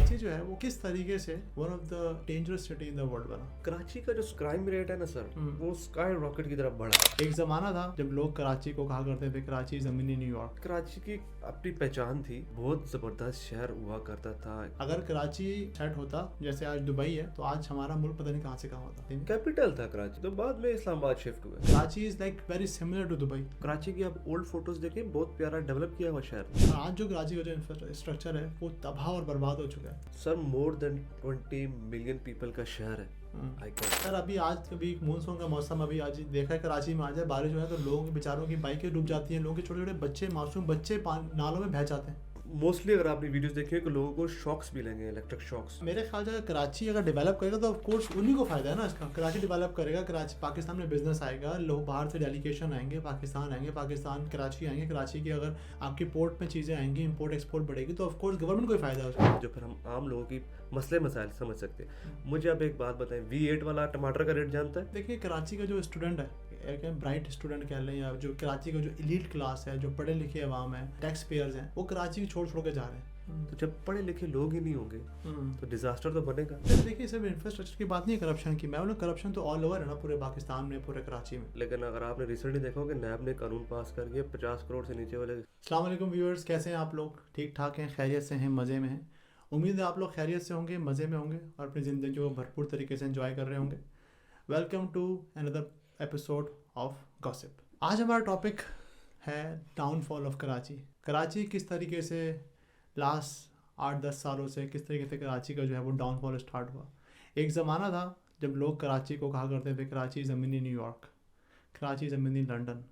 कराची जो है वो किस तरीके से one of the dangerous city in the world बना। कराची का जो क्राइम रेट है ना सर, वो स्काई रॉकेट की तरफ बढ़ा। एक जमाना था जब लोग कराची को कहा करते थे कराची जमीनी न्यूयॉर्क। कराची की अपनी पहचान थी, बहुत जबरदस्त शहर हुआ करता था। अगर कराची सेट होता जैसे आज दुबई है तो आज हमारा मुल्क पता नहीं कहाँ से कहाँ होता। कैपिटल था कराची, तो बाद में इस्लामाबाद शिफ्ट हुए। Karachi is like very similar to Dubai. Karachi की आप ओल्ड फोटोज देखें, बहुत प्यारा डेवलप किया हुआ शहर। आज जो कराची का जो इंफ्रास्ट्रक्चर है वो तबाह और बर्बाद हो चुका है sir, more than 20 million people का शहर है। सर अभी आज कभी मानसून का मौसम अभी आज देखा है कराची में आ जाए बारिश जो है तो लोगों के बेचारों की बाइकें डूब जाती हैं, लोगों के छोटे छोटे बच्चे मासूम बच्चे नालों में बह जाते हैं। मोस्टली अगर आपने वीडियोस देखी है कि लोगों को शॉक्स भी लेंगे, इलेक्ट्रिक शॉक्स। मेरे ख्याल से कराची अगर डेवलप करेगा तो ऑफ कोर्स उन्हीं को फायदा है ना इसका। कराची डेवलप करेगा, कराची पाकिस्तान में बिजनेस आएगा, लोग बाहर से डेलीगेशन आएंगे, पाकिस्तान आएंगे, पाकिस्तान कराची आएंगे, कराची की अगर आपकी पोर्ट में चीज़ें आएंगी, इंपोर्ट एक्सपोर्ट बढ़ेगी तो ऑफ कोर्स गवर्नमेंट को ही फायदा है उसका। जो फिर हम आम लोगों की मसले मसाइल समझ सकते हैं। मुझे अब एक बात बताएं, V8 वाला टमाटर का रेट जानता है? देखिए कराची का जो स्टूडेंट है, एक ब्राइट स्टूडेंट कह लें या जो कराची का जो एलीट क्लास है, जो पढ़े लिखे अवाम है, टैक्स पेयर्स हैं, वो कराची छोड़ छोड़ के जा रहे हैं। तो जब पढ़े लिखे लोग ही नहीं होंगे तो डिजास्टर तो बनेगा। देखिए सिर्फ इंफ्रास्ट्रक्चर की बात नहीं है करप्शन की, मैं बोलूँ करप्शन तो ऑल ओवर है ना पूरे पाकिस्तान में, पूरे कराची में। लेकिन अगर आपने रिसेंटली देखा हो कि नैब ने कानून पास कर दिया 50 करोड़ से नीचे वाले। अस्सलाम वालेकुम व्यूअर्स, कैसे हैं आप लोग? ठीक ठाक हैं, खैरियत से हैं, मज़े में हैं। उम्मीद है आप लोग खैरियत से होंगे, मज़े में होंगे और अपनी ज़िंदगी को भरपूर तरीके से एंजॉय कर रहे होंगे। Welcome to another episode of gossip. आज हमारा टॉपिक है डाउनफॉल ऑफ कराची। कराची किस तरीके से लास्ट 8-10 सालों से किस तरीके से कराची का जो है वो डाउनफॉल स्टार्ट हुआ। एक ज़माना था जब लोग कराची को कहा करते थे कराची ज़मीनी न्यूयॉर्क, कराची ज़मीनी लंदन,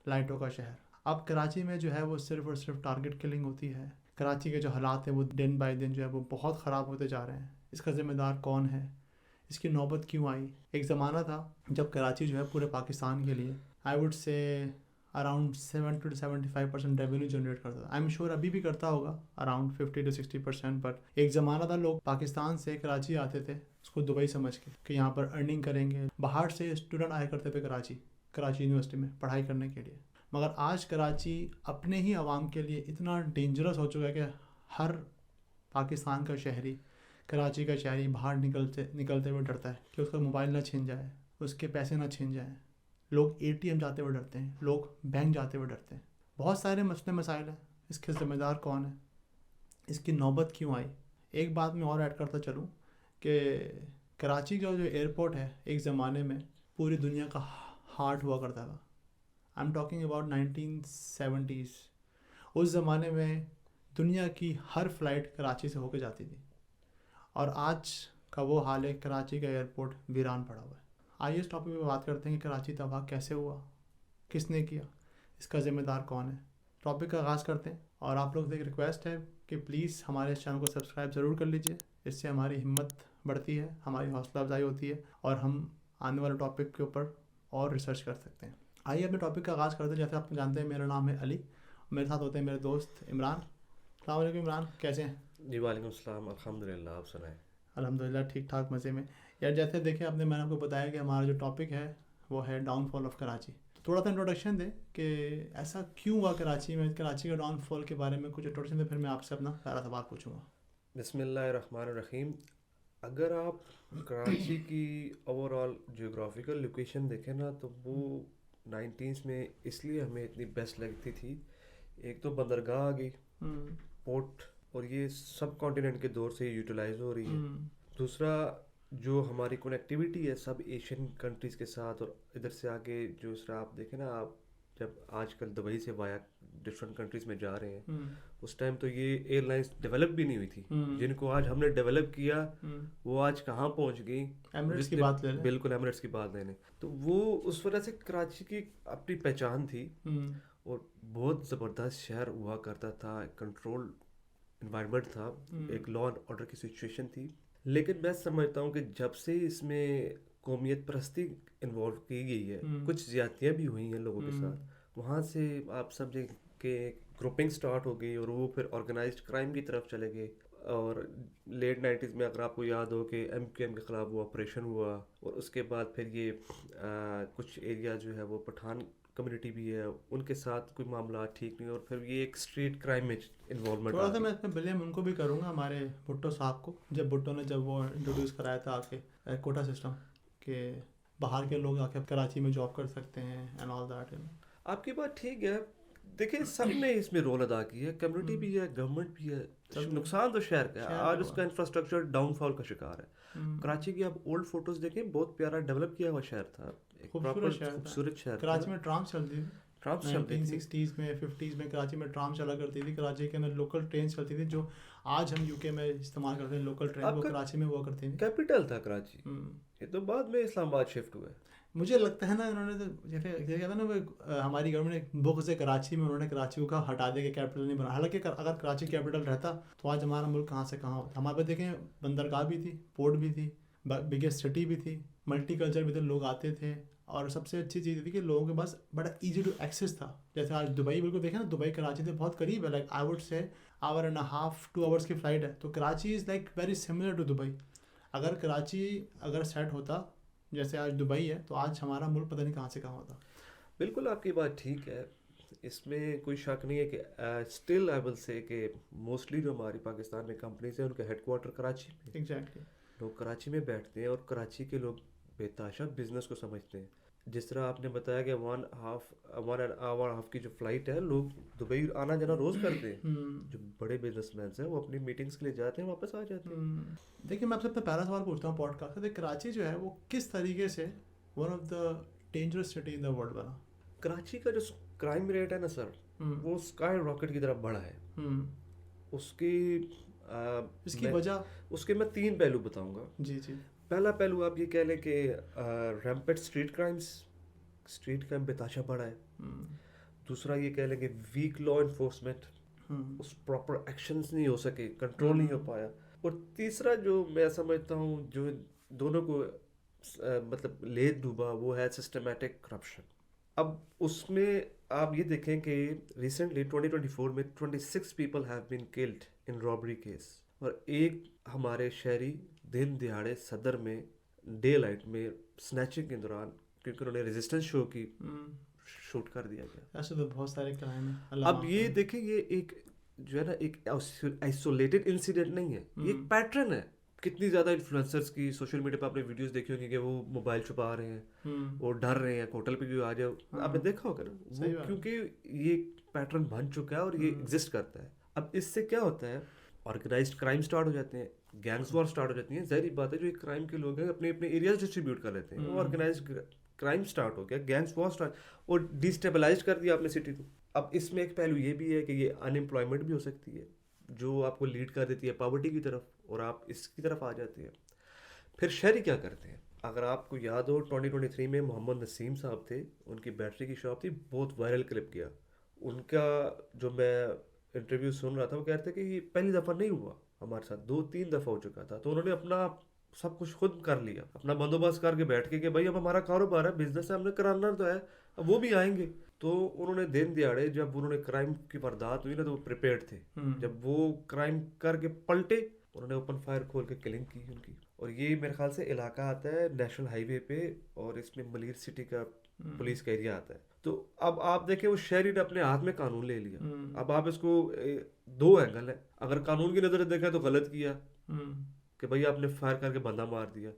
लाइटों का शहर। अब कराची में जो है वो सिर्फ और सिर्फ टारगेट किलिंग होती है। कराची के जो हालात हैं वो दिन बाय दिन जो है वो बहुत ख़राब होते जा रहे हैं। इसका ज़िम्मेदार कौन है? इसकी नौबत क्यों आई? एक ज़माना था जब कराची जो है पूरे पाकिस्तान के लिए I would say around 70 to 75% revenue generate करता था। आई एम श्योर अभी भी करता होगा अराउंड 50 to 60%। बट एक ज़माना था लोग पाकिस्तान से कराची आते थे उसको दुबई समझ के कि यहाँ पर अर्निंग करेंगे। बाहर से स्टूडेंट आया करते थे कराची यूनिवर्सिटी में पढ़ाई करने के लिए। मगर आज कराची अपने ही आवाम के लिए इतना डेंजरस हो चुका है कि हर पाकिस्तान का शहरी, कराची का शहरी बाहर निकलते हुए डरता है कि उसका मोबाइल ना छीन जाए, उसके पैसे ना छीन जाए। लोग ATM जाते हुए डरते हैं, लोग बैंक जाते हुए डरते हैं। बहुत सारे मसले मसाइल हैं। इसके ज़िम्मेदार कौन है? इसकी नौबत क्यों आई? एक बात मैं और ऐड करता चलूँ कि कराची का जो एयरपोर्ट है एक ज़माने में पूरी दुनिया का हार्ट हुआ करता था। I am talking about 1970s। उस ज़माने में दुनिया की हर फ़्लाइट कराची से होकर जाती थी और आज का वो हाल है, कराची का एयरपोर्ट वीरान पड़ा हुआ है। आइए इस टॉपिक पे बात करते हैं कि कराची तबाह कैसे हुआ, किसने किया, इसका ज़िम्मेदार कौन है। टॉपिक का आगाज़ करते हैं और आप लोग से एक रिक्वेस्ट है कि प्लीज़ हमारे चैनल को सब्सक्राइब ज़रूर कर लीजिए। इससे हमारी हिम्मत बढ़ती है, हमारी हौसला अफजाई होती है और हम आने वाले टॉपिक के ऊपर और रिसर्च कर सकते हैं। आइए अपने टॉपिक का आगाज़ करते हैं। जैसे आप जानते हैं मेरा नाम है अली, मेरे साथ होते हैं मेरे दोस्त इमरान। अस्सलाम वालेकुम इमरान, कैसे हैं? जी वालेकुम सलाम, अल्हम्दुलिल्लाह, आप सुनाएं? अल्हम्दुलिल्लाह ठीक ठाक, मज़े में। यार जैसे देखें मैंने आपको बताया कि हमारा जो टॉपिक है वो है डाउनफॉल ऑफ कराची। तो थोड़ा सा इंट्रोडक्शन दें कि ऐसा क्यों हुआ कराची में, कराची का डाउनफॉल के बारे में कुछ इंट्रोडक्शन दें, फिर मैं आपसे अपना सारा सवाल पूछूंगा। बिस्मिल्लाहिर्रहमानिर्रहीम। अगर आप कराची की ओवरऑल जियोग्राफिकल लोकेशन देखें ना तो वो 90s में इसलिए हमें इतनी बेस्ट लगती थी। एक तो बंदरगाह आ गई, पोर्ट, और ये सब कॉन्टिनेंट के दौर से यूटिलाइज हो रही है। दूसरा जो हमारी कनेक्टिविटी है सब एशियन कंट्रीज़ के साथ, और इधर से आगे जो इस आप देखें ना, आप जब आजकल दुबई से वाया डिफरेंट कंट्रीज़ में जा रहे हैं, उस टाइम तो ये एयरलाइंस डेवलप भी नहीं हुई थी। जिनको आज हमने डेवलप किया वो आज कहाँ पहुँच गई। एमिरेट्स की बात ले लें। बिल्कुल एमिरेट्स की बात ले लें तो वो उस वजह से कराची की अपनी पहचान थी और बहुत ज़बरदस्त शहर हुआ करता था, कंट्रोल इन्वायरमेंट था, एक लॉ एंड ऑर्डर की सिचुएशन थी। लेकिन मैं समझता हूँ कि जब से इसमें कौमियत परस्ती इन्वॉल्व की गई है, कुछ ज़्यादतियाँ भी हुई हैं लोगों के साथ, वहाँ से आप सब के ग्रुपिंग स्टार्ट हो गई और वो फिर ऑर्गेनाइज्ड क्राइम की तरफ चले गए। और लेट 90s में अगर आपको याद हो कि MQM के ख़िलाफ़ वो ऑपरेशन हुआ और उसके बाद फिर ये कुछ एरिया जो है वो पठान کمیونٹی بھی ہے, ان کے ساتھ کوئی معاملات ٹھیک نہیں, اور پھر یہ ایک اسٹریٹ کرائم میں انوالومنٹ. تھوڑا سا میں اس میں بلیم ان کو بھی کروں گا, ہمارے بھٹو صاحب کو, جب بھٹو نے جب وہ انٹروڈیوس کرایا تھا آ کے کوٹا سسٹم کہ باہر کے لوگ آ کے کراچی میں جاب کر سکتے ہیں اینڈ آل دیٹ. آپ کی بات ٹھیک ہے, دیکھیں سب نے اس میں رول ادا کی ہے, کمیونٹی بھی ہے, گورنمنٹ بھی ہے, نقصان تو شہر کا ہے. آج اس کا انفراسٹرکچر ڈاؤن فال کا شکار ہے. کراچی کی آپ اولڈ فوٹوز دیکھیں, بہت پیارا ڈیولپ کیا ہوا شہر تھا, ایک خوبصورت شہر. کراچی میں ٹرام چلتی تھی 1960s میں 50s میں, کراچی میں ٹرام چلا کرتی تھی. کراچی کے اندر لوکل ٹرینس چلتی تھی, جو آج ہم یو کے میں استعمال کرتے ہیں لوکل ٹرین, وہ کراچی میں ہوا کرتی تھی. کیپٹل تھا کراچی, یہ تو بعد میں اسلام آباد شفٹ ہوا ہے. مجھے لگتا ہے نا انہوں نے تو جیسے کہا تھا نا وہ ہماری گورنمنٹ نے بغض کراچی میں انہوں نے کراچی کو ہٹا دیا کہ کیپٹل نہیں بنا. حالانکہ اگر کراچی کیپٹل رہتا تو آج ہمارا ملک کہاں سے کہاں ہوتا. ہمارے پاس دیکھیں بندرگاہ بھی تھی, پورٹ بھی تھی, بگیسٹ سٹی بھی تھی, ملٹی کلچر بھی تھے, لوگ آتے تھے, اور سب سے اچھی چیز تھی کہ لوگوں کے پاس بڑا ایزی ٹو ایکسیس تھا. جیسے آج دبئی بالکل دیکھیں نا, دبئی کراچی سے بہت قریب ہے, لائک آئی وڈ سے 1.5 2 hours کی فلائٹ ہے. تو Karachi is like very similar to Dubai. اگر کراچی اگر سیٹ ہوتا جیسے آج دبئی ہے, تو آج ہمارا ملک پتہ نہیں کہاں سے کہاں ہوتا. بالکل آپ کی بات ٹھیک ہے, اس میں کوئی شک نہیں ہے کہ اسٹل آئی ول سے کہ موسٹلی جو ہماری پاکستان میں کمپنیز ہیں ان کا ہیڈ کوارٹر کراچی میں. ایگزیکٹلی, لوگ کراچی میں بیٹھتے ہیں, اور کراچی کے لوگ بے تحاشا بزنس کو سمجھتے ہیں. جس طرح آپ نے بتایا کہ 1.5 کی جو فلائٹ ہے, لوگ دبئی آنا جانا روز کرتے ہیں. جو بڑے بزنس مینس ہیں وہ اپنی میٹنگس کے لیے جاتے ہیں, واپس آ جاتے ہیں. دیکھیے میں آپ سے اپنا پہلا سوال پوچھتا ہوں پوڈ کاسٹ سے, کراچی جو ہے وہ کس طریقے سے one of the dangerous city in the world بنا؟ کراچی کا جو کرائم ریٹ ہے نا سر, وہ اسکائی راکٹ کی طرف بڑھا ہے. اس کی وجہ اس کے میں 3 پہلو بتاؤں گا. جی جی. پہلا پہلو آپ یہ کہہ لیں کہ ریمپٹ اسٹریٹ کرائم بے تحاشا بڑھا ہے. دوسرا یہ کہہ لیں کہ ویک لا انفورسمنٹ, اس پراپر ایکشنز نہیں ہو سکے, کنٹرول نہیں ہو پایا. اور تیسرا جو میں سمجھتا ہوں جو دونوں کو مطلب لیت ڈوبا, وہ ہے سسٹمیٹک کرپشن. اب اس میں آپ یہ دیکھیں کہ ریسنٹلی 2024 میں 26 people have been killed in robbery case, اور ایک ہمارے شہری دن دہاڑے صدر میں ڈے لائٹ میں سنیچنگ کے دوران, کیونکہ انہوں نے ریزسٹنس شو کی, شوٹ کر دیا گیا. ایسے تو بہت سارے کرائم ہیں. اب یہ دیکھیں, یہ ایک جو ہے نا ایک آئسولیٹڈ انسیڈنٹ نہیں ہے, یہ ایک پیٹرن ہے. کتنی زیادہ انفلوئنسرز کی سوشل میڈیا پہ آپ نے ویڈیوز دیکھی ہوگی کہ وہ موبائل چھپا رہے ہیں, وہ ڈر رہے ہیں ہوٹل پہ بھی آ جاؤ. آپ نے دیکھا ہوگا نا, کیونکہ یہ پیٹرن بن چکا ہے اور یہ ایگزسٹ کرتا ہے. اب اس سے کیا ہوتا ہے, آرگنائزڈ کرائم سٹارٹ ہو جاتے ہیں, گینگز وار سٹارٹ ہو جاتی ہیں. ظاہری بات ہے جو ایک کرائم کے لوگ ہیں اپنے اپنے ایریاز ڈسٹریبیوٹ کر لیتے ہیں, وہ آرگنائزڈ کرائم سٹارٹ ہو گیا, گینگز وار سٹارٹ, اور ڈیسٹیبلائز کر دیا آپ نے سٹی کو. اب اس میں ایک پہلو یہ بھی ہے کہ یہ ان امپلائمنٹ بھی ہو سکتی ہے جو آپ کو لیڈ کر دیتی ہے پاورٹی کی طرف, اور آپ اس کی طرف آ جاتے ہیں. پھر شہری کیا کرتے ہیں, اگر آپ کو یاد ہو 2023 میں محمد نسیم صاحب تھے, ان کی بیٹری کی شاپ تھی, بہت وائرل کلپ گیا. ان کا جو میں انٹرویو سن رہا تھا, وہ کہتے ہیں کہ یہ پہلی دفعہ نہیں ہوا ہمارے ساتھ, 2-3 دفعہ ہو چکا تھا. تو انہوں نے اپنا سب کچھ خود کر لیا, اپنا بندوبست کر کے بیٹھ کے کہ بھائی اب ہمارا کاروبار ہے, بزنس ہے, ہم نے کرانا تو ہے, اب وہ بھی آئیں گے. تو انہوں نے دن دیہاڑے جب انہوں نے کرائم کی واردات ہوئی نا, تو وہ پریپیئرڈ تھے. جب وہ کرائم کر کے پلٹے, انہوں نے اوپن فائر کھول کے کلنگ کی ان کی. اور یہ میرے خیال سے علاقہ آتا ہے نیشنل ہائی وے پہ, اور اس میں ملیر سٹی کا پولیس کا ایریا آتا ہے. تو اب آپ دیکھیں وہ شہری نے اپنے ہاتھ میں قانون لے لیا. اب آپ اس کو 2 اینگل ہے, اگر قانون کی نظر سے دیکھا تو غلط کیا کہ بھائی آپ نے فائر کر کے بندہ مار دیا.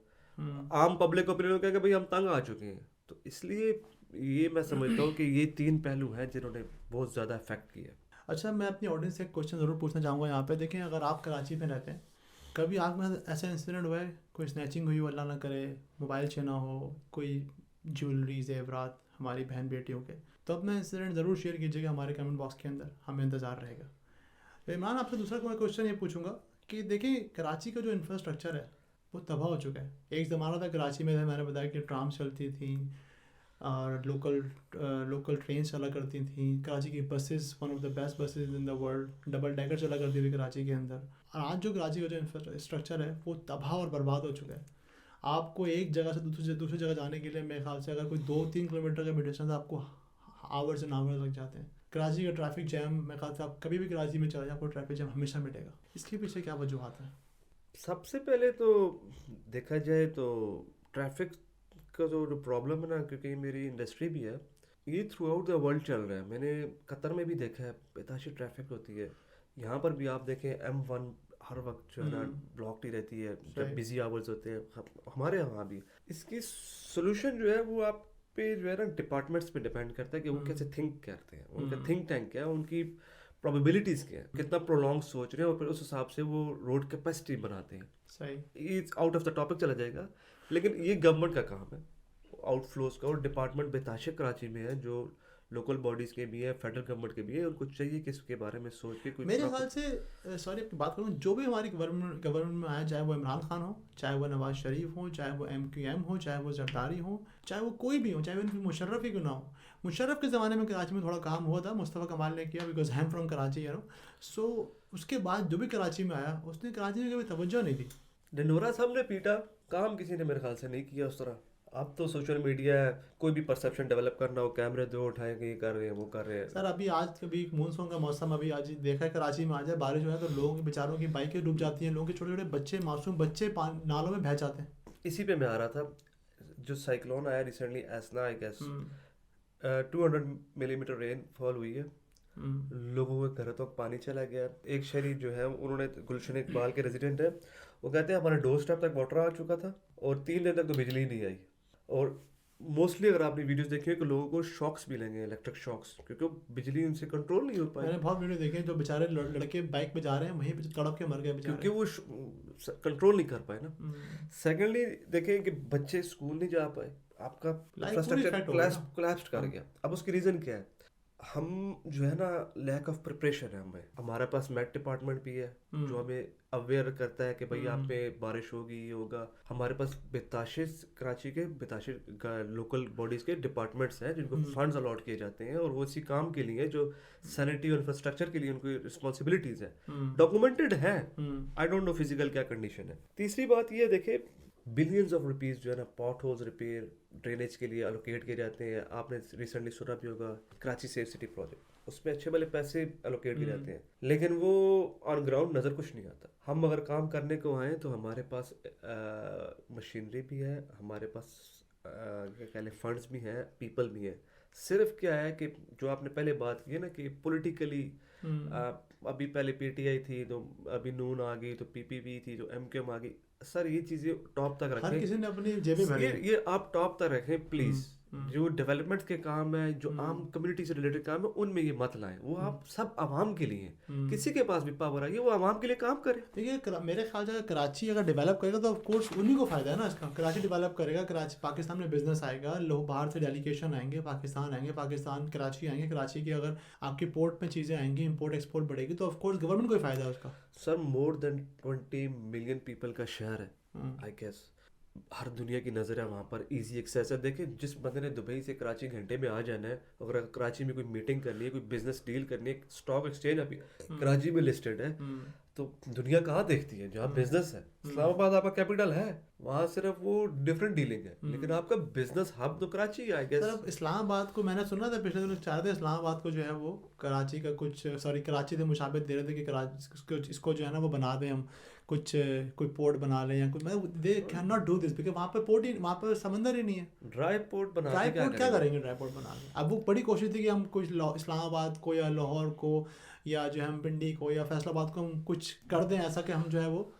عام پبلک اوپینین کہا کہ بھائی ہم تنگ آ چکے ہیں. تو اس لیے یہ میں سمجھتا ہوں کہ یہ 3 پہلو ہیں جنہوں نے بہت زیادہ افیکٹ کیا. اچھا, میں اپنی آڈینس سے ایک کوشچن ضرور پوچھنا چاہوں گا یہاں پہ. دیکھیں اگر آپ کراچی میں رہتے ہیں, کبھی آپ میں ایسا انسیڈنٹ ہوا ہے, کوئی اسنیچنگ ہوئی ہو, اللہ نہ کرے, موبائل چھینا ہو, کوئی جیولری زیورات ہماری بہن بیٹیوں کے, تو اپنا انسیڈنٹ ضرور شیئر کیجیے گا ہمارے کمنٹ باکس کے اندر, ہمیں انتظار رہے گا. عمران, آپ سے دوسرا کوئی کوشچن یہ پوچھوں گا کہ دیکھیں کراچی کا جو انفراسٹرکچر ہے وہ تباہ ہو چکا ہے. ایک زمانہ تھا کراچی میں, میں نے بتایا کہ ٹرام چلتی تھیں اور لوکل ٹرینس چلا کرتی تھیں. کراچی کی buses one of the best buses in the world, double decker چلا کرتی تھی کراچی کے اندر. اور آج جو کراچی کا جو انفراسٹرکچر ہے وہ تباہ اور برباد ہو چکا ہے. آپ کو ایک جگہ سے دوسری جگہ جانے کے لیے میرے خیال سے اگر کوئی 2-3 کلومیٹر کا بھی ڈسٹینس, آپ کو آورز اینڈ آورز لگ جاتے ہیں. کراچی کا ٹریفک جیم, میرے خیال سے آپ کبھی بھی کراچی میں چلا جائیں, آپ کو ٹریفک جیم ہمیشہ ملے گا. اس کے پیچھے کیا وجوہات ہیں؟ سب سے پہلے تو دیکھا جائے تو ٹریفک کا جو پرابلم ہے نا, کیونکہ یہ میری انڈسٹری بھی ہے, ये थ्रू आउट द वर्ल्ड चल रहा है. मैंने कतर में भी देखा है, बेताशी ट्रैफिक होती है. यहाँ पर भी आप देखें M1 हर वक्त जो है ना ब्लॉक्ड ही रहती है जब बिजी आवर्स होते हैं. हमारे यहाँ भी इसकी सोल्यूशन जो है वो आप पे जो है ना डिपार्टमेंट्स पे डिपेंड करता है कि वो कैसे थिंक करते हैं, उनका थिंक टैंक क्या है, उनकी प्रोबेबिलिटीज़ क्या है, कितना प्रोलॉन्ग सोच रहे हैं, और फिर उस हिसाब से वो रोड कैपेसिटी बनाते हैं. सही. ये आउट ऑफ द टॉपिक चला जाएगा, लेकिन ये गवर्नमेंट का काम है आउटफ्लोज का. और डिपार्टमेंट बेताशे कराची में है, जो लोकल बॉडीज़ के भी है, फेडरल गवर्नमेंट के भी है. उनको चाहिए कि इसके बारे में सोच के कोई मेरे ख्याल से सॉरी आपकी बात करूँ, जो भी हमारी गवर्नमेंट में आया, चाहे वो इमरान खान हो, चाहे वो नवाज शरीफ हो, चाहे वो MQM हो, चाहे वो जरदारी हो, चाहे वो कोई भी हो, चाहे वो मुशर्रफ ही क्यों ना हो. मुशर्रफ के ज़माने में कराची में थोड़ा काम हुआ था, मुस्तफ़ा कमाल ने किया, because I am from Karachi, so उसके बाद जो भी कराची में आया उसने कराची में कभी तवज्जो नहीं दी. डिंडोरा साहब ने पीटा, काम किसी ने मेरे ख्याल से नहीं किया उस तरह. अब तो सोशल मीडिया है, कोई भी परसेप्शन डेवलप करना हो, कैमरे दो उठाएंगे, ये कर रहे हैं, वो कर रहे हैं. सर अभी आज कभी मानसून का मौसम, अभी आज देखा है कराची में आ जाए बारिश हो जाए तो लोगों के बेचारों की बाइकें डूब जाती हैं, लोगों के छोटे छोटे बच्चे, मासूम बच्चे नालों में बह जाते हैं. इसी पे मैं आ रहा था, जो साइक्लोन आया recently, Asna I guess, 200 millimetre rainfall हुई है. लोगों के घरों तक पानी चला गया. एक शहरी जो है, उन्होंने, गुलशन इकबाल के रेजिडेंट है, वो कहते हैं हमारे डोर स्टेप तक वाटर आ चुका था और 3 दिन तक तो बिजली ही नहीं आई. और मोस्टली अगर आपने वीडियोस देखी है कि लोगों को शॉक्स भी लगे, इलेक्ट्रिक शॉक्स, क्योंकि बिजली उनसे कंट्रोल नहीं हो पाई. मैंने बहुत वीडियो देखे हैं, जो बेचारे लड़के बाइक पे जा रहे हैं वहीं पे तड़प के मर गए बेचारे, क्योंकि वो कंट्रोल नहीं कर पाए ना. सेकेंडली देखें कि बच्चे स्कूल नहीं जा पाए, आपका इंफ्रास्ट्रक्चर कोलैप्स कर गया. अब उसकी रीज़न क्या है? हम जो है ना, लैक ऑफ प्रिपरेशन है हमें. हमारे पास मेट डिपार्टमेंट भी है जो हमें अवेयर करता है कि भाई आप पे बारिश होगी, ये होगा. हमारे पास बेताशे कराची के बेताशे लोकल बॉडीज के डिपार्टमेंट्स हैं जिनको फंड्स अलॉट किए जाते हैं, और वो इसी काम के लिए जो सैनिटरी और इंफ्रास्ट्रक्चर के लिए उनकी रिस्पॉन्सिबिलिटीज है, डॉक्यूमेंटेड है. आई डोंट नो फिजिकल क्या कंडीशन है. तीसरी बात ये देखे, बिलियंस ऑफ रुपीस जो है ना पॉट होल्स रिपेयर, ड्रेनेज के लिए अलोकेट किए जाते हैं. आपने रिसेंटली सुना भी होगा कराची सेफ सिटी प्रोजेक्ट, उसमें अच्छे वाले पैसे अलोकेट किए जाते हैं, लेकिन वो ऑन ग्राउंड नज़र कुछ नहीं आता. हम अगर काम करने को आए तो हमारे पास मशीनरी भी है, हमारे पास क्या कहते हैं फंड्स भी हैं, पीपल भी हैं. सिर्फ क्या है कि जो आपने पहले बात की है ना कि पॉलिटिकली, अभी पहले PTI थी, तो अभी नून आ गई, तो PPP थी, जो MQM आ गई. सर ये चीज़ें टॉप तक रखें, हर किसी ने अपनी जेबें भरी. ये आप टॉप तक रखें प्लीज़. जो डेवलपमेंट के काम है, जो आम कम्युनिटी से रिलेटेड काम है, उनमें ये मत लाएं. वो आप सब आवाम के लिए, किसी के पास भी पावर आई है वो आवाम के लिए काम करे. देखिए मेरे ख्याल से कराची अगर डेवलप करेगा तो ऑफ कोर्स उन्हीं को फायदा है ना इसका. कराची डेवलप करेगा, कराची पाकिस्तान में बिजनेस आएगा, लोग बाहर से डेलीगेशन आएंगे, पाकिस्तान आएंगे, पाकिस्तान कराची आएंगे. कराची की अगर आपकी पोर्ट में चीज़ें आएंगी, इंपोर्ट एक्सपोर्ट बढ़ेगी, तो ऑफ कोर्स गवर्नमेंट को ही फायदा है उसका. Sir more than 20 million people का शहर है, आई गेस. हर दुनिया की नज़र है वहाँ पर, इजी एक्सेस है. देखिए जिस बंदे ने दुबई से कराची घंटे में आ जाना है, अगर कराची में कोई मीटिंग करनी है, कोई बिजनेस डील करनी है, स्टॉक एक्सचेंज अभी कराची में लिस्टेड है, तो दुनिया कहाँ देखती है? जहाँ बिजनेस है. इस्लामाबाद आपका कैपिटल है, वहाँ सिर्फ वो डिफरेंट डीलिंग है, लेकिन आपका बिजनेस हब तो कराची है आई गेस. सर इस्लामाबाद को मैंने सुना था पिछले दिनों चाह रहे थे, इस्लामाबाद को जो है वो कराची का कुछ, सॉरी कराची से मुशाबित दे रहे थे कि कराची इसको जो है ना वो बना दें, हम कुछ कोई पोर्ट बना लें या कुछ. They can not do this because वहाँ पे पोर्ट ही, वहाँ पे समंदर ही नहीं है. ड्राई पोर्ट बना, ड्राई पोर्ट क्या करेंगे ड्राई पोर्ट बना के? अब वो बड़ी कोशिश थी कि हम कुछ इस्लामाबाद को या लाहौर को या जो है हम पिंडी को या फैसलाबाद को हम कुछ कर दें ऐसा कि हम जो है वो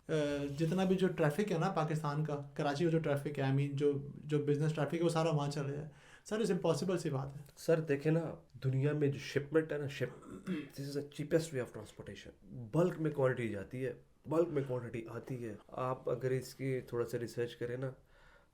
जितना भी जो ट्रैफिक है ना पाकिस्तान का, कराची का जो ट्रैफिक है, आई मीन जो बिजनेस ट्रैफिक है वो सारा वहाँ चले जाए. सर इस इम्पॉसिबल सी बात है. सर देखे ना, दुनिया में जो शिपमेंट है ना, this is the cheapest way of transportation. Bulk में क्वांटिटी जाती है, बल्क में क्वांटिटी आती है. आप अगर इसकी थोड़ा सा रिसर्च करें ना,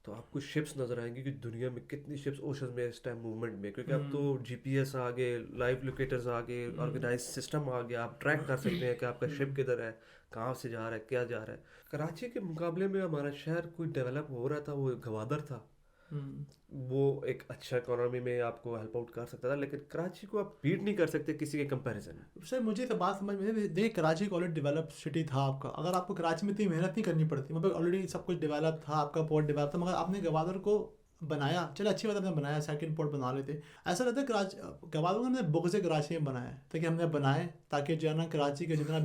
तो आपको शिप्स नज़र आएंगी कि दुनिया में कितनी शिप्स ओशन में इस टाइम मूवमेंट में, क्योंकि अब तो GPS आ गए, लाइव लोकेटर्स आ गए, ऑर्गेनाइज सिस्टम आ गया. आप ट्रैक कर सकते हैं कि आपका शिप किधर है, कहाँ से जा रहा है, क्या जा रहा है. कराची के मुकाबले में हमारा शहर कोई डेवलप हो रहा था, वो गवादर था. वो एक अच्छा इकोनॉमी में आपको हेल्प आउट कर सकता था, लेकिन कराची को आप बीट नहीं कर सकते किसी के कंपैरिजन में. सर मुझे तो बात समझ में, देखिए कराची का ऑलरेडी डेवलप सिटी था आपका. अगर आपको कराची में इतनी मेहनत नहीं करनी पड़ती, मतलब ऑलरेडी सब कुछ डेवलप था, आपका पोर्ट डेवलप था, मगर आपने गवादर को बनाया, चलो अच्छी बात आपने बनाया, सेकंड पोर्ट बना लेते. ऐसा रहता है कराची गवादर को हमने बुग से कराची में बनाया ताकि हमने बनाए ताकि जो है ना कराची का जितना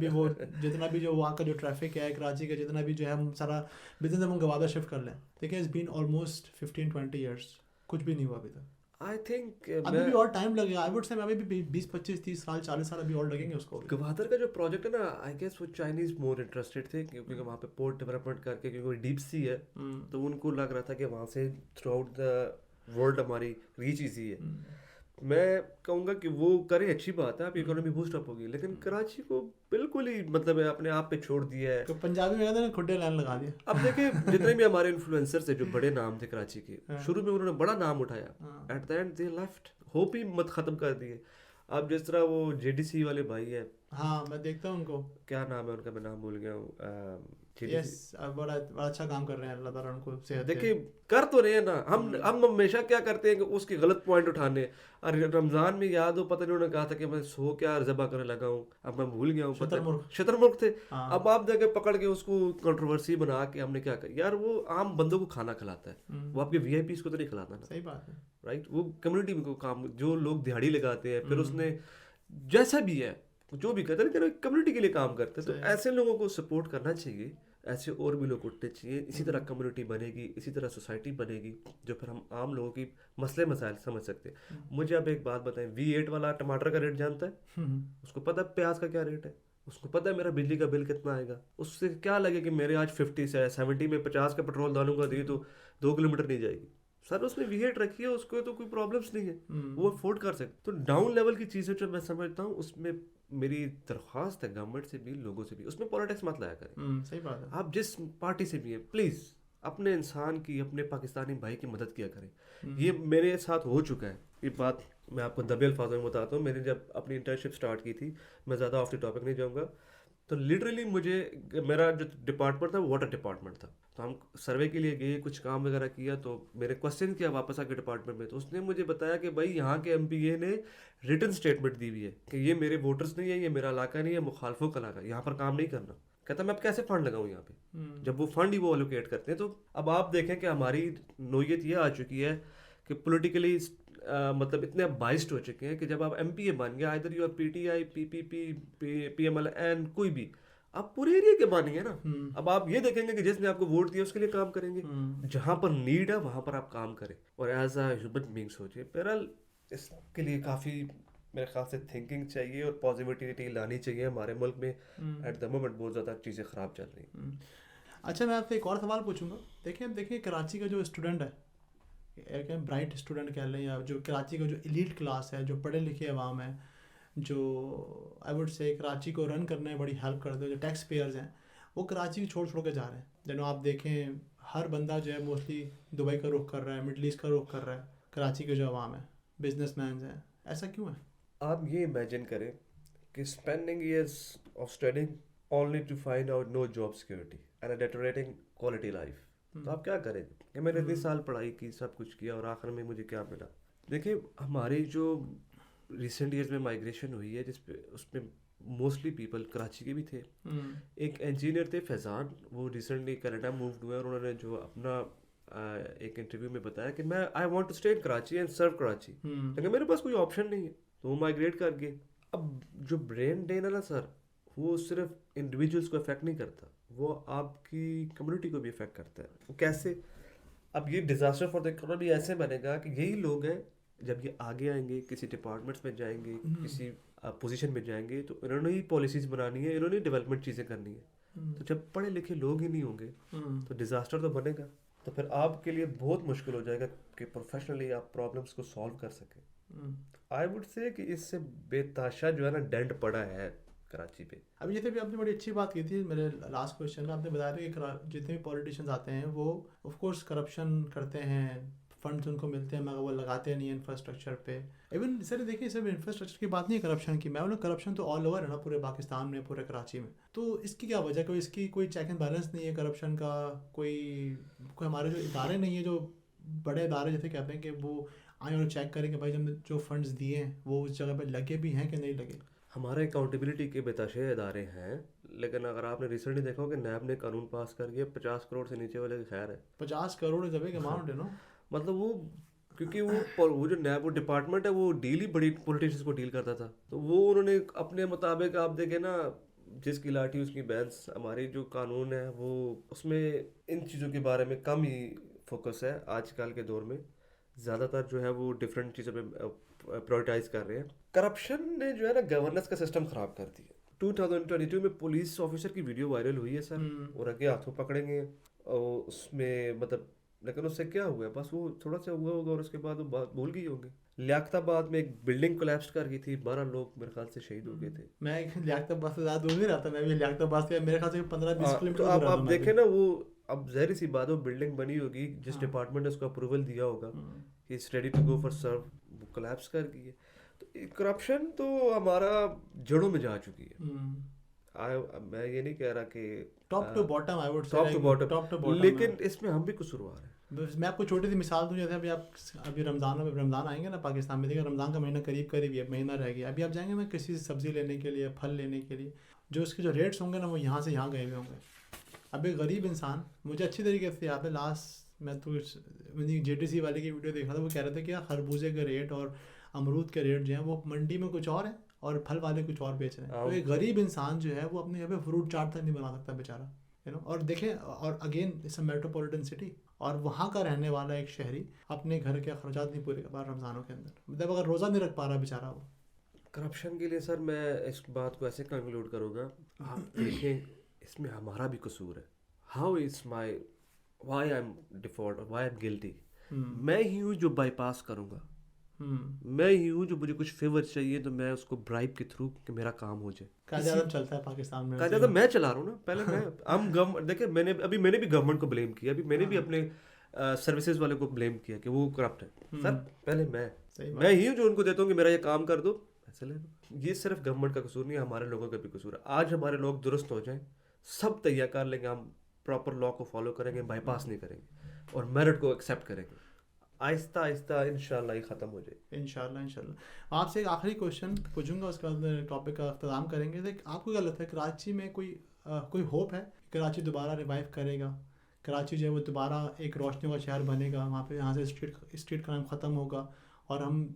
भी जो वहाँ का जो ट्रैफिक है, कराची का जितना भी जो है हम सारा बिजनेस हम गवादर शिफ्ट कर लें. देखिए इट्स बीन ऑलमोस्ट 15-20 ईयर्स, कुछ भी नहीं हुआ अभी तक. आई थिंक अभी भी और टाइम लगेगा, आई वुड से अभी भी 20-25-30 साल 40 साल अभी और लगेंगे उसको भी। गवादर का जो प्रोजेक्ट है ना, आई गेस वो चाइनीज मोर इंटरेस्टेड थे क्योंकि वहाँ पे पोर्ट डेवलपमेंट करके, क्योंकि डीप सी है तो उनको लग रहा था कि वहाँ से थ्रू आउट द वर्ल्ड हमारी रीच इजी है। मैं कहूँगा कि वो करें, अच्छी बात है, आप इकोनॉमी बूस्ट अप होगी, लेकिन कराची को बिल्कुल ही मतलब अपने आप पे छोड़ दिया है। तो पंजाबी में कहते हैं खुड्डे लाइन लगा दिया। अब देखिए जितने भी हमारे इन्फ्लुएंसर्स थे जो बड़े नाम थे कराची के, शुरू में उन्होंने बड़ा नाम उठाया, at the end they left, hope ही मत खत्म कर दिए। अब जिस तरह वो जेडीसी वाले भाई है, हाँ मैं देखता हूँ उनको, क्या नाम है उनका, मैं नाम भूल गया हूँ, यस बड़ा बड़ा अच्छा काम कर रहे हैं, अल्लाह ताला उनको सेहत दे। देखिए कर तो रहे हैं ना, हम हमेशा क्या करते हैं कि उसके गलत पॉइंट उठाने। और रमजान में याद हो, पता नहीं उन्होंने कहा था कि मैं सो क्या ज़बा करने लगा हूँ, अब मैं भूल गया हूँ, शतरमुर्ख थे। अब आप देखे पकड़ के उसको कंट्रोवर्सी बना के हमने क्या कर, यार वो आम बंदों को खाना खिलाता है, वो आपके वीआईपीज़ को तो नहीं खिलाता ना। सही बात है, राइट, वो कम्युनिटी को काम, जो लोग दिहाड़ी लगाते हैं, फिर उसने जैसा भी है जो भी करते हैं लेकिन कम्युनिटी के लिए काम करते हैं, तो ऐसे लोगों को सपोर्ट करना चाहिए, ऐसे और भी लोग उठने चाहिए। इसी तरह कम्युनिटी बनेगी, इसी तरह सोसाइटी बनेगी, जो फिर हम आम लोगों की मसले मसाइल समझ सकते हैं। मुझे अब एक बात बताएं, V8 वाला टमाटर का रेट जानता है? उसको पता है प्याज का क्या रेट है? उसको पता है मेरा बिजली का बिल कितना आएगा? उससे क्या लगे कि मेरे आज 50 से 70 में 50 का पेट्रोल डालूंगा तो 2 किलोमीटर नहीं जाएगी। सर उसने V8 रखी है, उसको तो कोई प्रॉब्लम्स नहीं है, वो अफोर्ड कर सकते। तो डाउन लेवल की चीज़ें जो मैं समझता हूँ, उसमें मेरी दरख्वास्त है गवर्नमेंट से भी, लोगों से भी, उसमें पॉलिटिक्स मत लाया करें। सही बात है। आप जिस पार्टी से भी हैं, प्लीज़ अपने इंसान की, अपने पाकिस्तानी भाई की मदद किया करें। ये मेरे साथ हो चुका है, ये बात मैं आपको दबे अल्फाजों में बताता हूँ। मैंने जब अपनी इंटर्नशिप स्टार्ट की थी, मैं ज़्यादा ऑफ द टॉपिक नहीं जाऊँगा, तो लिटरली मुझे, मेरा जो डिपार्टमेंट था वो वाटर डिपार्टमेंट था, तो हम सर्वे के लिए गए, कुछ काम वगैरह किया, तो मेरे क्वेश्चन किया वापस आके डिपार्टमेंट में, तो उसने मुझे बताया कि भाई यहाँ के MPA ने रिटन स्टेटमेंट दी हुई है कि ये मेरे वोटर्स नहीं है, ये मेरा इलाका नहीं है, मुखालफों का इलाका, यहाँ पर काम नहीं करना। कहता मैं अब कैसे फंड लगाऊँ यहाँ पे, जब वो फंड ही वो एलोकेट करते हैं। तो अब आप देखें कि हमारी नोयत ये आ चुकी है कि पोलिटिकली मतलब इतने बाइस्ड हो चुके हैं कि जब आप MPA बन गए, either you are PTI, PPP, PMLN, कोई भी, आप पूरे एरिया के बनेंगे ना। अब आप ये देखेंगे कि जिसने आपको वोट दिया उसके लिए काम करेंगे, जहां पर नीड है वहां पर आप काम करें और एज अ ह्यूमन बीइंग सोचिए। बहरहाल इसके लिए काफ़ी मेरे ख्याल से थिंकिंग चाहिए और पॉजिटिविटी लानी चाहिए हमारे मुल्क में। एट द मोमेंट बहुत ज़्यादा चीज़ें ख़राब चल रही हैं। अच्छा मैं आपसे एक और सवाल पूछूंगा। देखिए कराची का जो स्टूडेंट है, एक ब्राइट स्टूडेंट कह लें, या जो कराची का जो एलीट क्लास है, जो पढ़े लिखे अवाम है, जो आई वुड से कराची को रन करने में बड़ी हेल्प करते हैं, जो टैक्स पेयर्स हैं, वो कराची को छोड़ के जा रहे हैं। जब आप देखें हर बंदा जो है मोस्टली दुबई का रुख कर रहा है, मिडल ईस्ट का रुख कर रहा है। कराची के जो अवाम है, बिजनेसमैन हैं, ऐसा क्यों है? आप ये इमेजिन करें कि spending years of studying only to find out no job security and a deteriorating quality life, तो आप क्या करें कि मैंने इतने साल पढ़ाई की, सब कुछ किया और आखिर में मुझे क्या मिला? देखिए हमारी जो रिसेंट ईयर्स में माइग्रेशन हुई है, जिसपे उसमें मोस्टली पीपल कराची के भी थे। एक इंजीनियर थे फैज़ान, वो रिसेंटली कनाडा मूव्ड हुए और उन्होंने जो अपना एक इंटरव्यू में बताया कि मैं I want to stay in Karachi and serve Karachi, लेकिन मेरे पास कोई ऑप्शन नहीं है, तो वो माइग्रेट कर गए। अब जो ब्रेन ड्रेन है ना सर, वो सिर्फ इंडिविजुअल्स को अफेक्ट नहीं करता, वो आपकी कम्युनिटी को भी अफेक्ट करता है। वो कैसे? अब ये डिजास्टर फॉर द इकोनॉमी ऐसे बनेगा कि यही लोग हैं जब ये आगे आएंगे, किसी डिपार्टमेंट्स में जाएंगे, किसी पोजीशन में जाएंगे, तो इन्होंने ही पॉलिसीज बनानी है, इन्होंने डेवलपमेंट चीज़ें करनी है। तो जब पढ़े लिखे लोग ही नहीं होंगे तो डिजास्टर तो बनेगा, तो फिर आपके लिए बहुत मुश्किल हो जाएगा कि प्रोफेशनली आप प्रॉब्लम्स को सॉल्व कर सकें। आई वुड से कि इससे बेताशा जो है ना डेंट पड़ा है कराची पे। अभी जैसे भी आपने बड़ी अच्छी बात की थी मेरे लास्ट क्वेश्चन में, आपने बताया था कि जितने भी पॉलिटिशियंस आते हैं वो ऑफ कोर्स करप्शन करते हैं, फंड्स उनको मिलते हैं मगर वो लगाते नहीं इंफ्रास्ट्रक्चर पे। इवन सर देखिए सिर्फ इंफ्रास्ट्रक्चर की बात नहीं है करप्शन की, मैं बोलूँ करप्शन तो ऑल ओवर है ना, पूरे पाकिस्तान में, पूरे कराची में। तो इसकी क्या वजह, कोई इसकी कोई चेक एंड बैलेंस नहीं है करप्शन का? कोई हमारे जो इदारे नहीं है, जो बड़े इदारे जैसे कहते हैं कि वो आए और चेक करें कि भाई जब जो फंड्स दिए हैं वो उस जगह पर लगे भी हैं कि नहीं लगे? हमारे अकाउंटेबिलिटी के बेताशे इदारे हैं, लेकिन अगर आपने रिसेंटली देखा हो कि नैब ने कानून पास कर दिया 50 करोड़ से नीचे वाले की खैर है। 50 crore is a big amount, you know. मतलब वो क्योंकि वो जो नैब वो डिपार्टमेंट है वो डील ही बड़ी पॉलिटिशियंस को डील करता था, तो वो उन्होंने अपने मुताबिक, आप देखें ना जिसकी लाठी उसकी बैंस, हमारी जो कानून है वो उसमें इन चीज़ों के बारे में कम ही फोकस है आजकल के दौर में। زیادہ تر جو ہے وہ ڈفرینٹ چیزوں پہ پرائورٹائز کر رہے ہیں. کرپشن نے جو ہے نا گورننس کا سسٹم خراب کر دیا. 2022 میں پولیس آفیسر کی ویڈیو وائرل ہوئی ہے سر, اور رنگے ہاتھوں پکڑیں گے, اور اس میں مطلب لیکن اس سے کیا ہوا ہے, بس وہ تھوڑا سا ہوا ہوگا اور اس کے بعد وہ بات بھول گئی ہوں گے. لیاقت آباد میں ایک بلڈنگ کولیپس کر گئی تھی, 12 لوگ میرے خیال سے شہید ہو گئے تھے. میں لیاقت آباد سے زیادہ دور نہیں رہتا, میں بھی لیاقت آباد سے میرے خیال سے 15-20 کلو میٹر تو دور رہتا آپ دیکھیں نا, وہ اب ظاہر سی بات وہ بلڈنگ بنی ہوگی, جس ڈپارٹمنٹ نے اس کو اپروول دیا ہوگا کہ it's ready to go for serve, وہ کولیپس کر گئی ہے. تو کرپشن تو ہمارا جڑوں میں جا چکی ہے. میں یہ نہیں کہہ رہا کہ top to bottom, I would say top to bottom, لیکن اس میں ہم بھی قصوروار ہیں. میں آپ کو چھوٹی سی مثال دوں, جیسے ابھی رمضان آئیں گے نا پاکستان میں, دیکھیں رمضان کا مہینہ قریب ہی ہے, مہینہ رہ گیا. ابھی آپ جائیں گے نا کسی سبزی لینے کے لیے, پھل لینے کے لیے, جو اس کے جو ریٹس ہوں گے نا وہ یہاں سے یہاں گئے ہوئے ہوں گے. اب ایک غریب انسان, مجھے اچھی طریقے سے یاد ہے, لاسٹ میں تو JTC والے کی ویڈیو دیکھا تھا, وہ کہہ رہے تھے کہ خربوزے کے ریٹ اور امرود کے ریٹ جو ہیں وہ منڈی میں کچھ اور ہیں اور پھل والے کچھ اور بیچ رہے ہیں. تو ایک غریب انسان جو ہے وہ اپنے یہاں پہ فروٹ چاٹ تک نہیں بنا سکتا بیچارہ, اور دیکھیں, اور again it's a metropolitan city, اور وہاں کا رہنے والا ایک شہری اپنے گھر کے اخراجات نہیں پورے کر پا رہا رمضانوں کے اندر, مطلب اگر روزہ نہیں رکھ پا رہا بیچارہ وہ. کرپشن کے لیے سر میں اس بات کو ایسے کنکلوڈ کروں گا, آپ دیکھیں اس میں ہمارا بھی قصور ہے. How is my why I am default اور وائی آئی ایم گلٹی. میں ہی ہوں جو بائی پاس کروں گا, میں ہی ہوں جو مجھے کچھ فیور چاہیے تو میں اس کو برائب کے تھرو کہ میرا کام ہو جائے. قائد اعظم چلتا ہے پاکستان میں, قائد اعظم میں چلا رہا ہوں نا, پہلے میں دیکھیں میں نے بھی گورنمنٹ کو بلیم کیا, ابھی میں نے بھی اپنے سروسز والے کو بلیم کیا کہ وہ کرپٹ ہے. سر پہلے میں ہی ہوں جو ان کو دیتا ہوں کہ میرا یہ کام کر دو, ایسے لے لو. یہ صرف گورنمنٹ کا قصور نہیں ہے, ہمارے لوگوں کا بھی قصور ہے. آج ہمارے لوگ درست ہو جائیں, سب تیار کر لیں گے, ہم پراپر لا کو فالو کریں گے, بائی پاس نہیں کریں گے, اور میرٹ کو ایکسیپٹ کریں گے. آہستہ آہستہ انشاءاللہ یہ ختم ہو جائے. انشاءاللہ. آپ سے ایک آخری کوشچن پوچھوں گا, اس کے بعد ٹاپک کا اختتام کریں گے. آپ کو کیا لگتا ہے کراچی میں کوئی ہوپ ہے, کراچی دوبارہ ریوائیو کرے گا, کراچی جو ہے وہ دوبارہ ایک روشنی کا شہر بنے گا, وہاں پہ یہاں سے اسٹریٹ کرائم ختم ہوگا, اور ہم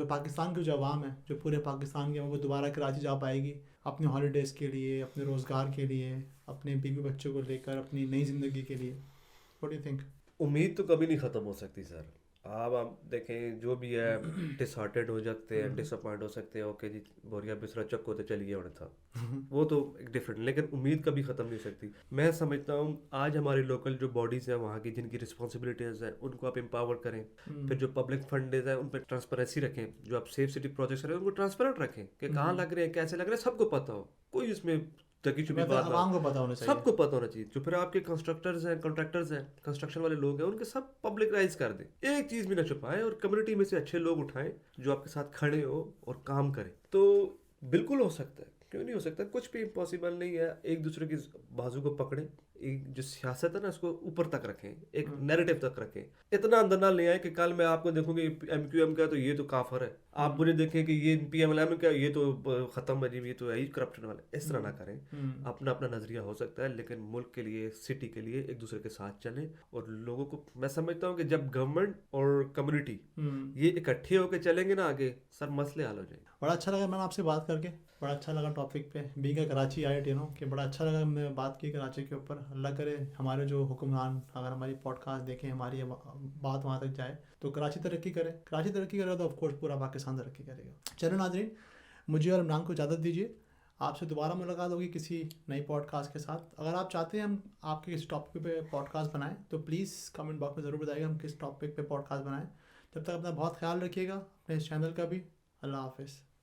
پاکستان کی جو عوام ہے, جو پورے پاکستان کی, وہ دوبارہ کراچی جا پائے گی اپنے ہالیڈیز کے لیے, اپنے روزگار کے لیے, اپنے بیوی بچوں کو لے کر, اپنی نئی زندگی کے لیے؟ What do you think? امید تو کبھی نہیں ختم ہو سکتی سر. آپ دیکھیں جو بھی ہے ڈس ہارٹیڈ ہو جاتے ہیں, ڈس اپوائنٹ ہو سکتے ہیں, اوکے جی بوریا بسرا چکو تو چلیے ہونا تھا, وہ تو ایک ڈفرینٹ, لیکن امید کبھی ختم نہیں ہو سکتی. میں سمجھتا ہوں آج ہماری لوکل جو باڈیز ہیں وہاں کی, جن کی رسپانسبلٹیز ہیں, ان کو آپ امپاور کریں. پھر جو پبلک فنڈز ہیں ان پہ ٹرانسپیرنسی رکھیں, جو آپ سیف سٹی پروجیکٹس رہے ہیں ان کو ٹرانسپیرنٹ رکھیں کہ کہاں لگ رہے ہیں, کیسے لگ رہے ہیں, سب کو پتہ ہو, کوئی اس میں عوام کو پتہ ہونا چاہیے, سب کو پتہ ہونا چاہیے. جو پھر آپ کے کنسٹرکٹرز ہیں, کنٹریکٹرز ہیں, کنسٹرکشن والے لوگ ہیں, ان کے سب پبلکرائز کر دیں, ایک چیز بھی نہ چھپائیں, اور کمیونٹی میں سے اچھے لوگ اٹھائیں جو آپ کے ساتھ کھڑے ہو اور کام کریں. تو بالکل ہو سکتا ہے, کیوں نہیں ہو سکتا, کچھ بھی امپاسبل نہیں ہے. ایک دوسرے کی بازو کو پکڑیں, ایک جو سیاست ہے نا اس کو اوپر تک رکھیں, ایک نیریٹو تک رکھیں, اتنا اندر نہ لے آئیں کہ کل میں آپ کو دیکھوں گی MQM کا تو یہ تو کافر ہے, آپ مجھے دیکھیں کہ یہ PMLM کا یہ تو ختم ہے جی, یہ تو ہے ہی کرپشن والا. اس طرح نہ کریں. اپنا نظریہ ہو سکتا ہے, لیکن ملک کے لیے, سٹی کے لیے ایک دوسرے کے ساتھ چلیں, اور لوگوں کو میں سمجھتا ہوں کہ جب گورنمنٹ اور کمیونٹی یہ اکٹھے ہو کے چلیں گے نا آگے, سر مسئلے حل ہو جائیں گے. بڑا اچھا لگا میم آپ سے بات کر کے, بڑا اچھا لگا ٹاپک پہ بینگ اے کراچی آئٹ, کہ بڑا اچھا لگا ہم نے بات کی کراچی کے اوپر. اللہ کرے ہمارے جو حکمران اگر ہماری پوڈ کاسٹ دیکھیں, ہماری بات وہاں تک جائے تو کراچی ترقی کرے. کراچی ترقی کرے تو آف کورس پورا پاکستان ترقی کرے گا. چلو ناظرین, مجھے اور عمران کو اجازت دیجیے, آپ سے دوبارہ ملاقات ہوگی کسی نئی پوڈ کاسٹ کے ساتھ. اگر آپ چاہتے ہیں ہم آپ کے کسی ٹاپک پہ پوڈ کاسٹ بنائیں تو پلیز کمنٹ باکس میں ضرور بتائیے گا ہم کس ٹاپک پہ پوڈ کاسٹ بنائیں. جب تک اپنا بہت خیال رکھیے گا, اپنے اس چینل کا بھی. اللہ حافظ.